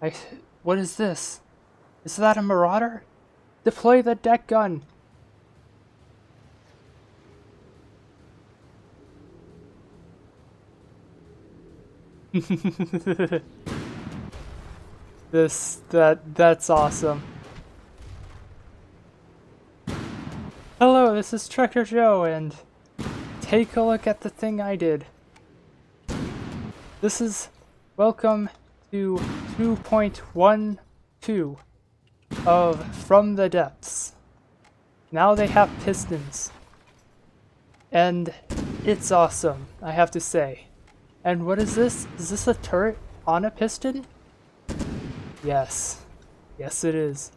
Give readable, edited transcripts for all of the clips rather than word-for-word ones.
I... What is this? Is that a marauder? Deploy the deck gun! That's awesome. Hello, this is Trekker Joe, and take a look at the thing I did. This is welcome to 2.12 of From the Depths. Now they have pistons. And it's awesome, I have to say. And what is this? Is this a turret on a piston? Yes. Yes it is.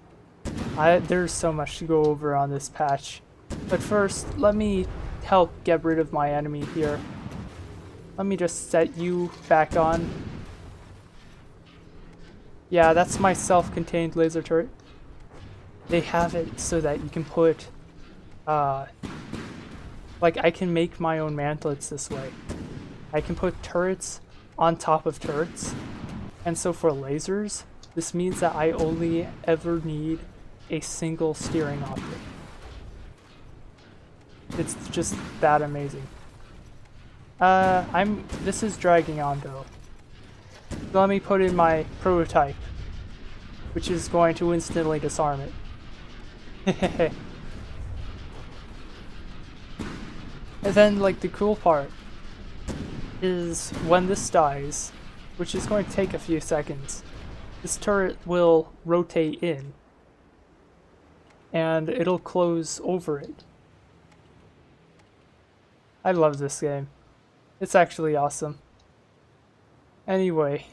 There's so much to go over on this patch. But first, let me help get rid of my enemy here. Let me just set you back on. Yeah, that's my self-contained laser turret. They have it so that you can put, like I can make my own mantlets this way. I can put turrets on top of turrets. And so for lasers, this means that I only ever need a single steering object. It's just that amazing. This is dragging on though. So let me put in my prototype, which is going to instantly disarm it. And then, like, the cool part is when this dies, which is going to take a few seconds, this turret will rotate in, and it'll close over it. I love this game. It's actually awesome. Anyway,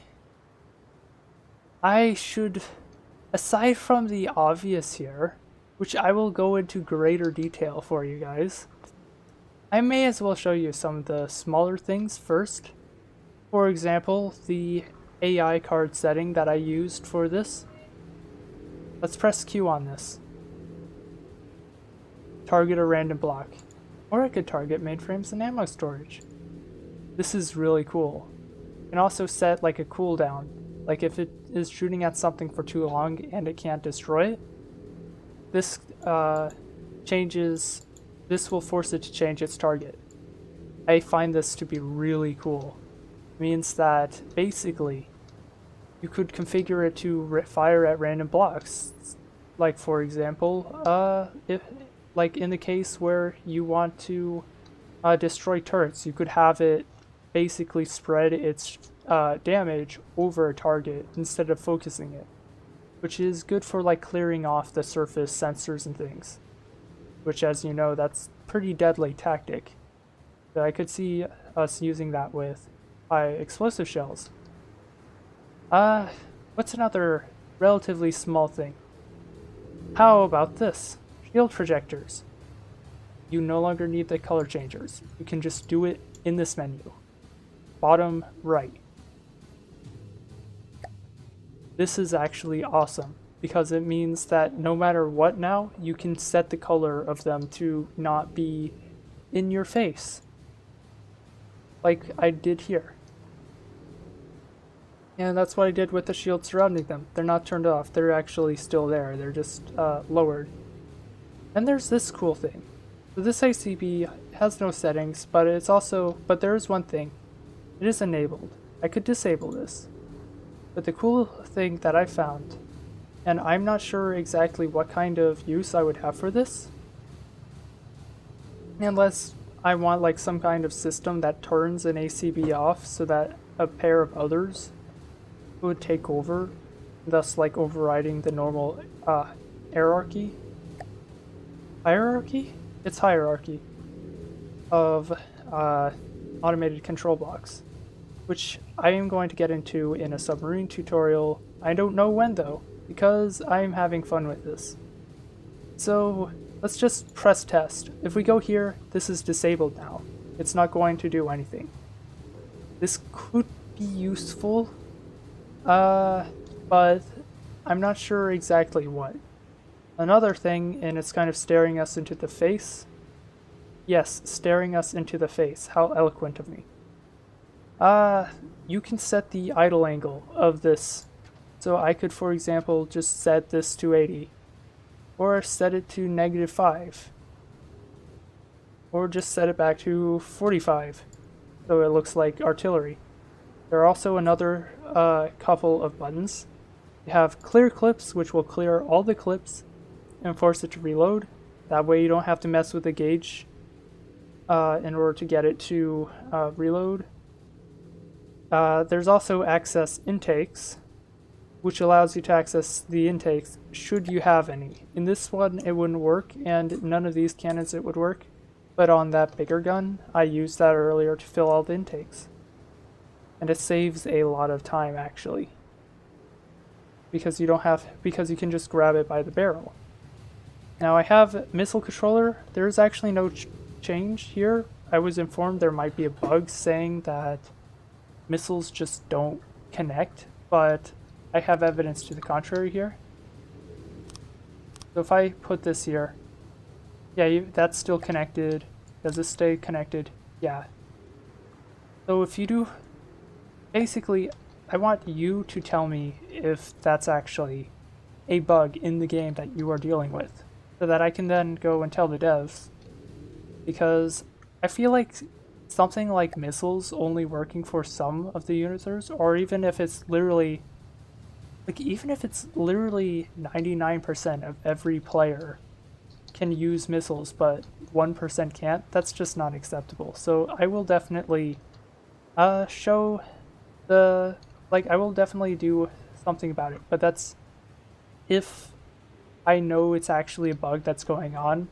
I should, aside from the obvious here, which I will go into greater detail for you guys, I may as well show you some of the smaller things first. For example, the AI card setting that I used for this. Let's press Q on this. Target a random block. Or I could target mainframes and ammo storage. This is really cool. You can also set like a cooldown. Like if it is shooting at something for too long and it can't destroy it, this this will force it to change its target. I find this to be really cool. It means that basically you could configure it to fire at random blocks. Like for example, if like in the case where you want to destroy turrets, you could have it basically spread its damage over a target instead of focusing it, which is good for like clearing off the surface sensors and things, which, as you know, that's pretty deadly tactic. So I could see us using that with high explosive shells. What's another relatively small thing? How about this? Shield projectors. You no longer need the color changers. You can just do it in this menu. Bottom right. This is actually awesome, because it means that no matter what now, you can set the color of them to not be in your face, like I did here. And that's what I did with the shield surrounding them. They're not turned off, they're actually still there, they're just lowered. And there's this cool thing. So this ACB has no settings, but there is one thing. It is enabled. I could disable this. But the cool thing that I found, and I'm not sure exactly what kind of use I would have for this, unless I want like some kind of system that turns an ACB off so that a pair of others would take over, thus like overriding the normal hierarchy? It's hierarchy of automated control blocks, which I am going to get into in a submarine tutorial. I don't know when though, because I'm having fun with this. So let's just press test. If we go here, this is disabled now. It's not going to do anything. This could be useful, but I'm not sure exactly what. Another thing, and it's kind of staring us into the face. Yes, staring us into the face. How eloquent of me. You can set the idle angle of this So I could, for example, just set this to 80, or set it to -5, or just set it back to 45, so it looks like artillery. There are also another couple of buttons. You have clear clips, which will clear all the clips and force it to reload. That way you don't have to mess with the gauge in order to get it to reload. There's also access intakes, which allows you to access the intakes should you have any. In this one it wouldn't work, and none of these cannons it would work, but on that bigger gun I used that earlier to fill all the intakes. And it saves a lot of time actually, because you can just grab it by the barrel. Now I have missile controller. There's actually no change here. I was informed there might be a bug saying that missiles just don't connect, but I have evidence to the contrary here. So if I put this here, yeah, that's still connected. Does this stay connected? Yeah. So if you do, basically, I want you to tell me if that's actually a bug in the game that you are dealing with, so that I can then go and tell the devs, because I feel like something like missiles only working for some of the users, or even if it's literally 99% of every player can use missiles but 1% can't, that's just not acceptable. So I will definitely show the, I will definitely do something about it, but that's if I know it's actually a bug that's going on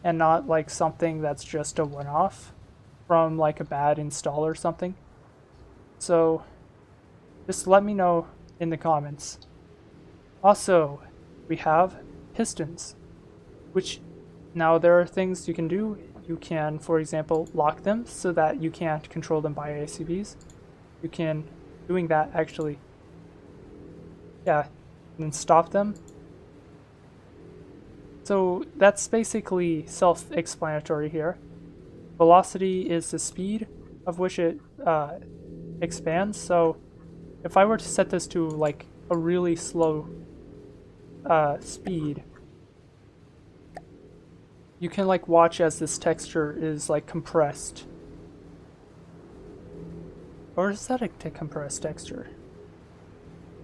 and not like something that's just a one-off from like a bad install or something. So just let me know in the comments. Also, we have pistons, which now there are things you can do. You can, for example, lock them so that you can't control them by ACBs. You can, doing that actually, yeah, and then stop them. So that's basically self-explanatory here. Velocity is the speed of which it expands. So if I were to set this to like a really slow speed, you can like watch as this texture is like compressed. Or is that a compressed texture?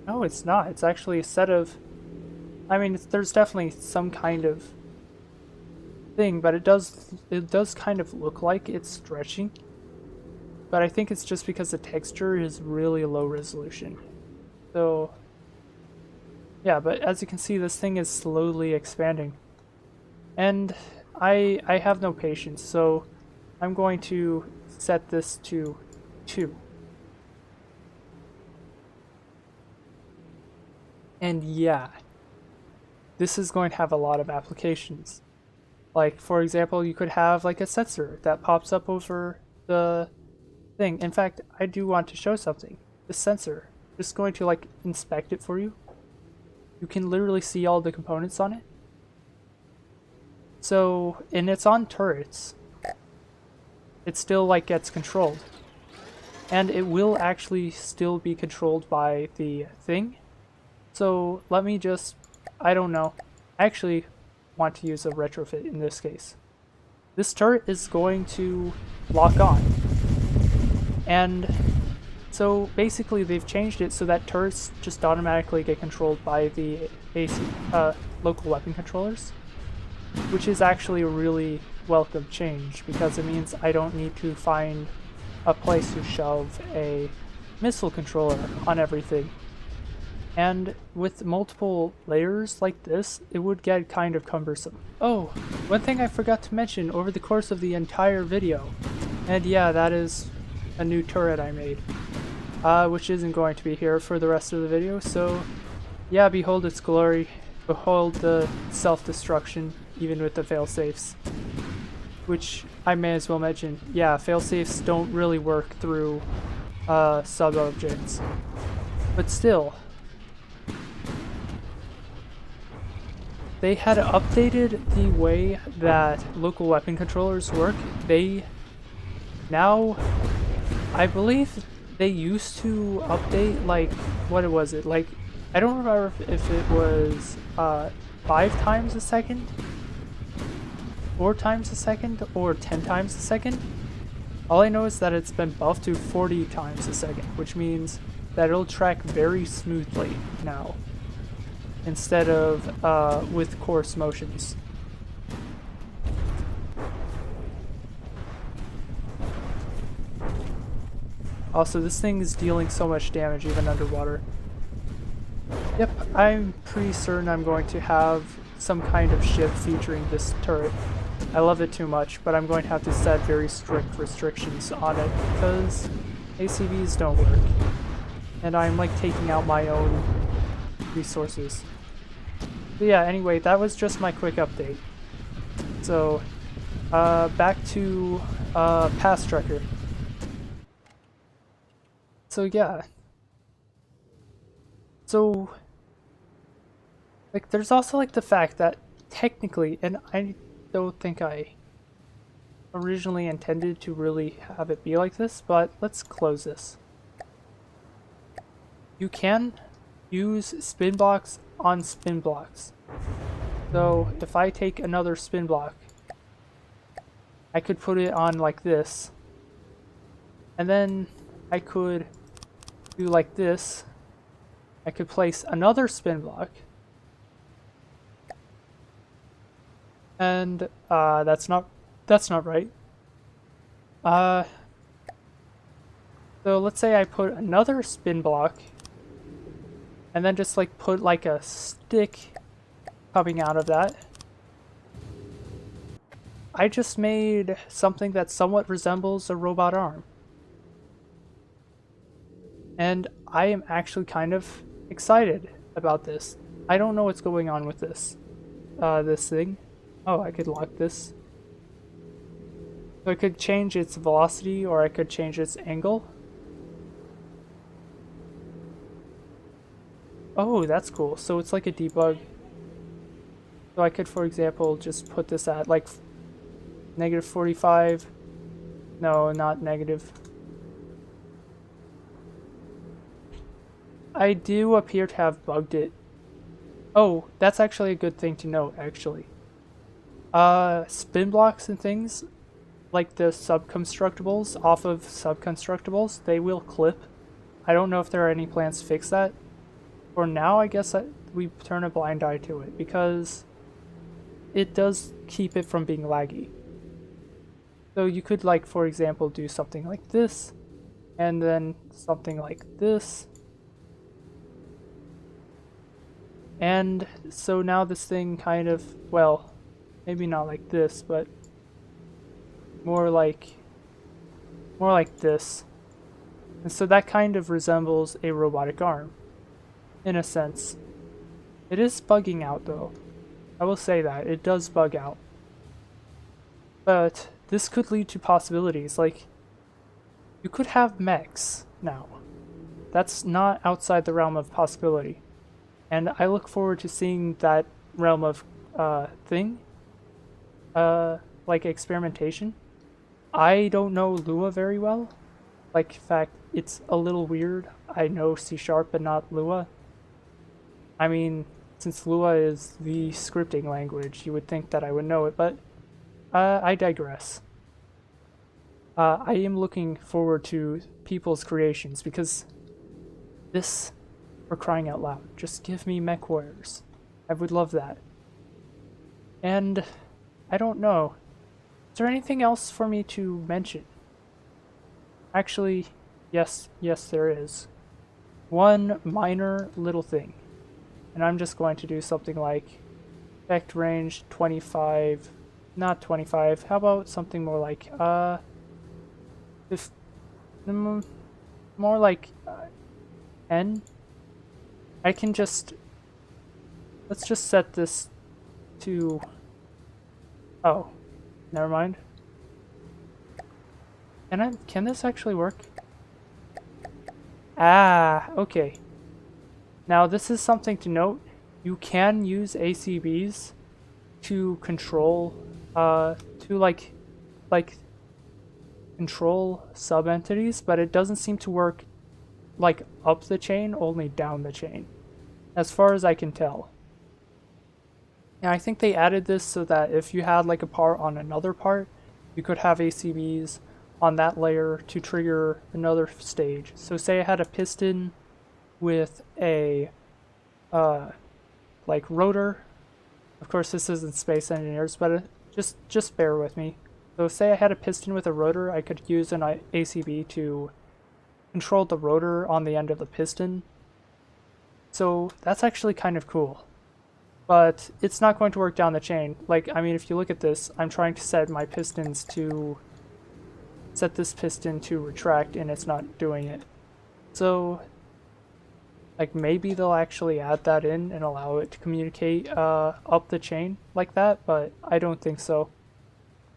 No, it's not. It's actually a set of, I mean, there's definitely some kind of thing, but it does kind of look like it's stretching. But I think it's just because the texture is really low resolution. So yeah, but as you can see, this thing is slowly expanding. And I have no patience, so I'm going to set this to 2. And yeah, this is going to have a lot of applications. Like, for example, you could have like a sensor that pops up over the thing. In fact, I do want to show something. This sensor, just going to like inspect it for you. You can literally see all the components on it. So, and it's on turrets. It still like gets controlled. And it will actually still be controlled by the thing. So let me just, I don't know. I actually want to use a retrofit in this case. This turret is going to lock on. And so basically they've changed it so that turrets just automatically get controlled by the local weapon controllers, which is actually a really welcome change because it means I don't need to find a place to shove a missile controller on everything. And with multiple layers like this, it would get kind of cumbersome. Oh, one thing I forgot to mention over the course of the entire video, and yeah, that is a new turret I made, which isn't going to be here for the rest of the video, so yeah, behold its glory, behold the self-destruction, even with the failsafes. Which I may as well mention, yeah, failsafes don't really work through sub-objects, but still, they had updated the way that local weapon controllers work. They now, I believe they used to update like, what was it, like I don't remember if it was 5 times a second, 4 times a second, or 10 times a second. All I know is that it's been buffed to 40 times a second, which means that it'll track very smoothly now, instead of with coarse motions. Also, this thing is dealing so much damage even underwater. Yep, I'm pretty certain I'm going to have some kind of ship featuring this turret. I love it too much, but I'm going to have to set very strict restrictions on it because ACVs don't work. And I'm like taking out my own resources. But yeah, anyway, that was just my quick update. So, back to Pass Trekker. So yeah. So, like, there's also like the fact that technically, and I don't think I originally intended to really have it be like this, but let's close this. You can use spin blocks on spin blocks. So if I take another spin block, I could put it on like this, and then I could do like this. I could place another spin block, and that's not right. So let's say I put another spin block, and then just like put like a stick coming out of that. I just made something that somewhat resembles a robot arm. And I am actually kind of excited about this. I don't know what's going on with this. This thing. Oh, I could lock this. So I could change its velocity, or I could change its angle. Oh, that's cool. So it's like a debug. So I could, for example, just put this at like -45. No, not negative. I do appear to have bugged it. Oh, that's actually a good thing to note, actually. Spin blocks and things, like the subconstructibles off of subconstructibles, they will clip. I don't know if there are any plans to fix that. For now, I guess we turn a blind eye to it, because it does keep it from being laggy. So you could, like, for example, do something like this, and then something like this. And so now this thing kind of, well, maybe not like this, but more like this. And so that kind of resembles a robotic arm, in a sense. It is bugging out though. I will say that, it does bug out. But this could lead to possibilities, like, you could have mechs now. That's not outside the realm of possibility. And I look forward to seeing that realm of thing, like experimentation. I don't know Lua very well. Like, in fact, it's a little weird. I know C# but not Lua. I mean, since Lua is the scripting language, you would think that I would know it, but I digress. I am looking forward to people's creations, because this, for crying out loud, just give me mech warriors. I would love that. And I don't know. Is there anything else for me to mention? Actually, yes, there is. One minor little thing. And I'm just going to do something like effect range 25, not 25. How about something more like more like 10. I can just, let's just set this to, oh, never mind. Can this actually work? Ah, okay. Now this is something to note. You can use ACBs to control, control sub-entities, but it doesn't seem to work like up the chain, only down the chain. as far as I can tell. And I think they added this so that if you had like a part on another part, you could have ACBs on that layer to trigger another stage. So say I had a piston with a like rotor. Of course this isn't Space Engineers, but just bear with me. So say I had a piston with a rotor, I could use an ACB to control the rotor on the end of the piston. So that's actually kind of cool. But it's not going to work down the chain. Like, I mean, if you look at this, I'm trying to set my pistons to set this piston to retract and it's not doing it. So like maybe they'll actually add that in and allow it to communicate up the chain like that, but I don't think so.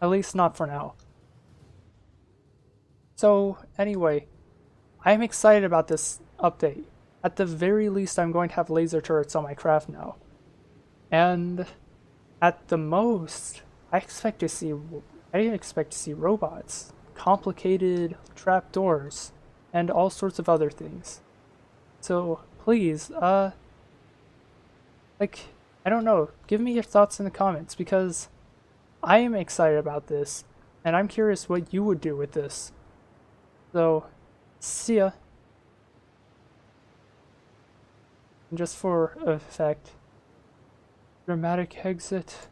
At least not for now. So anyway, I'm excited about this update. At the very least, I'm going to have laser turrets on my craft now. And at the most, I expect to see robots, complicated trapdoors, and all sorts of other things. So please, like, I don't know, give me your thoughts in the comments, because I am excited about this, and I'm curious what you would do with this. So, see ya. And just for effect, dramatic exit.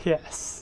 Yes.